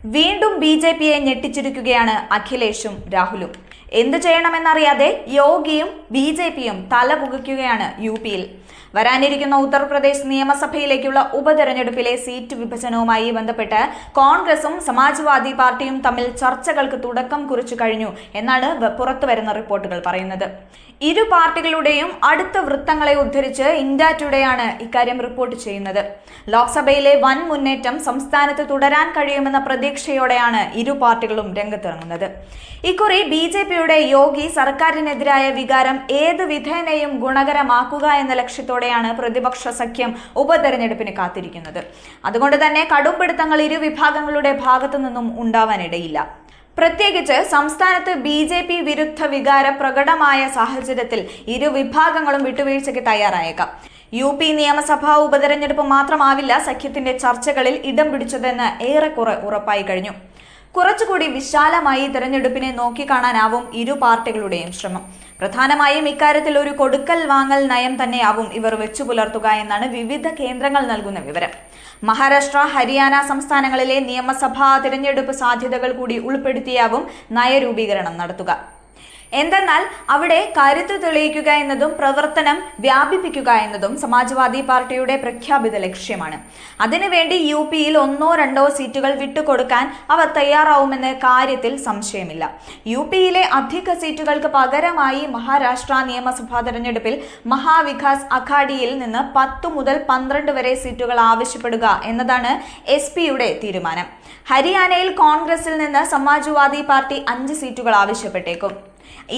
വീണ്ടും ബി.ജെ.പിയെ ഞെട്ടിച്ചിരിക്കുകയാണ് അഖിലേഷും രാഹുലും. എന്തു ചെയ്യണമെന്നറിയാതെ യോഗിയും ബി.ജെ.പിയും തലപുകയ്ക്കുകയാണ് യു.പിയിൽ. വരാനിരിക്കുന്ന ഉത്തർപ്രദേശ് നിയമസഭയിലേക്കുള്ള ഉപതെരഞ്ഞെടുപ്പിലെ സീറ്റ് വിഭജനവുമായി ബന്ധപ്പെട്ട് കോൺഗ്രസും സമാജ്വാദി പാർട്ടിയും തമ്മിൽ ചർച്ചകൾക്ക് തുടക്കം കുറിച്ചു കഴിഞ്ഞു എന്നാണ് പുറത്തുവരുന്ന റിപ്പോർട്ടുകൾ പറയുന്നത്. ഇരു പാർട്ടികളുടെയും അടുത്ത വൃത്തങ്ങളെ ഉദ്ധരിച്ച് ഇന്ത്യ ടുഡേയാണ് ഇക്കാര്യം റിപ്പോർട്ട് ചെയ്യുന്നത്. ലോക്സഭയിലെ വൻ മുന്നേറ്റം സംസ്ഥാനത്ത് തുടരാൻ കഴിയുമെന്ന പ്രതീക്ഷയോടെയാണ് ഇരു പാർട്ടികളും രംഗത്തിറങ്ങുന്നത്. ഇക്കുറി ബി.ജെ.പിയുടെ യോഗി സർക്കാരിനെതിരായ വികാരം ഏത് വിധേനയും ഗുണകരമാക്കുക എന്ന ലക്ഷ്യത്തോടെയാണ് പ്രതിപക്ഷ സഖ്യം ഉപതെരഞ്ഞെടുപ്പിന് കാത്തിരിക്കുന്നത്. അതുകൊണ്ട് തന്നെ കടുംപിടുത്തങ്ങൾ ഇരു വിഭാഗങ്ങളുടെ ഭാഗത്തു നിന്നും ഉണ്ടാവാനിടയില്ല. പ്രത്യേകിച്ച് സംസ്ഥാനത്ത് ബി.ജെ.പി വിരുദ്ധ വികാരം പ്രകടമായ സാഹചര്യത്തിൽ ഇരു വിഭാഗങ്ങളും വിട്ടുവീഴ്ചയ്ക്ക് തയ്യാറായേക്കാം. യു.പി നിയമസഭാ ഉപതെരഞ്ഞെടുപ്പ് മാത്രമാവില്ല സഖ്യത്തിന്റെ ചർച്ചകളിൽ ഇടം പിടിച്ചതെന്ന് ഏറെക്കുറെ ഉറപ്പായി കഴിഞ്ഞു. കുറച്ചുകൂടി വിശാലമായി തെരഞ്ഞെടുപ്പിനെ നോക്കിക്കാണാനാവും ഇരു പാർട്ടികളുടെയും ശ്രമം. പ്രധാനമായും ഇക്കാര്യത്തിൽ ഒരു കൊടുക്കൽ വാങ്ങൽ നയം തന്നെയാവും ഇവർ വെച്ചു പുലർത്തുക എന്നാണ് വിവിധ കേന്ദ്രങ്ങൾ നൽകുന്ന വിവരം. മഹാരാഷ്ട്ര, ഹരിയാന സംസ്ഥാനങ്ങളിലെ നിയമസഭാ തിരഞ്ഞെടുപ്പ് സാധ്യതകൾ കൂടി ഉൾപ്പെടുത്തിയാവും നയരൂപീകരണം നടത്തുക. എന്തെന്നാൽ അവിടെ കരുത്ത് തെളിയിക്കുക എന്നതും പ്രവർത്തനം വ്യാപിപ്പിക്കുക എന്നതും സമാജ്വാദി പാർട്ടിയുടെ പ്രഖ്യാപിത ലക്ഷ്യമാണ്. അതിനുവേണ്ടി യു.പിയിൽ 1-2 സീറ്റുകൾ വിട്ടുകൊടുക്കാൻ അവർ തയ്യാറാവുമെന്ന കാര്യത്തിൽ സംശയമില്ല. യു.പിയിലെ അധിക സീറ്റുകൾക്ക് പകരമായി മഹാരാഷ്ട്ര നിയമസഭാ തെരഞ്ഞെടുപ്പിൽ മഹാവികാസ് അഘാഡിയിൽ നിന്ന് 10 മുതൽ 12 വരെ സീറ്റുകൾ ആവശ്യപ്പെടുക എന്നതാണ് എസ്.പിയുടെ തീരുമാനം. ഹരിയാനയിൽ കോൺഗ്രസിൽ നിന്ന് സമാജ്വാദി പാർട്ടി 5 സീറ്റുകൾ ആവശ്യപ്പെട്ടേക്കും.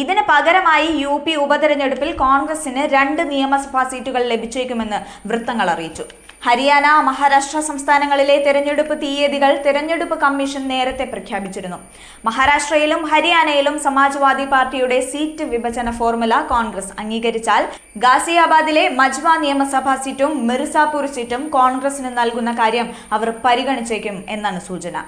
ഇതിന് പകരമായി യു.പി ഉപതെരഞ്ഞെടുപ്പിൽ കോൺഗ്രസിന് 2 നിയമസഭാ സീറ്റുകൾ ലഭിച്ചേക്കുമെന്ന് വൃത്തങ്ങൾ അറിയിച്ചു. ഹരിയാന, മഹാരാഷ്ട്ര സംസ്ഥാനങ്ങളിലെ തെരഞ്ഞെടുപ്പ് തീയതികൾ തെരഞ്ഞെടുപ്പ് കമ്മീഷൻ നേരത്തെ പ്രഖ്യാപിച്ചിരുന്നു. മഹാരാഷ്ട്രയിലും ഹരിയാനയിലും സമാജ്വാദി പാർട്ടിയുടെ സീറ്റ് വിഭജന ഫോർമുല കോൺഗ്രസ് അംഗീകരിച്ചാൽ ഗാസിയാബാദിലെ മജ്വ നിയമസഭാ സീറ്റും മിർസാപൂർ സീറ്റും കോൺഗ്രസിന് നൽകുന്ന കാര്യം അവർ പരിഗണിച്ചേക്കും എന്നാണ് സൂചന.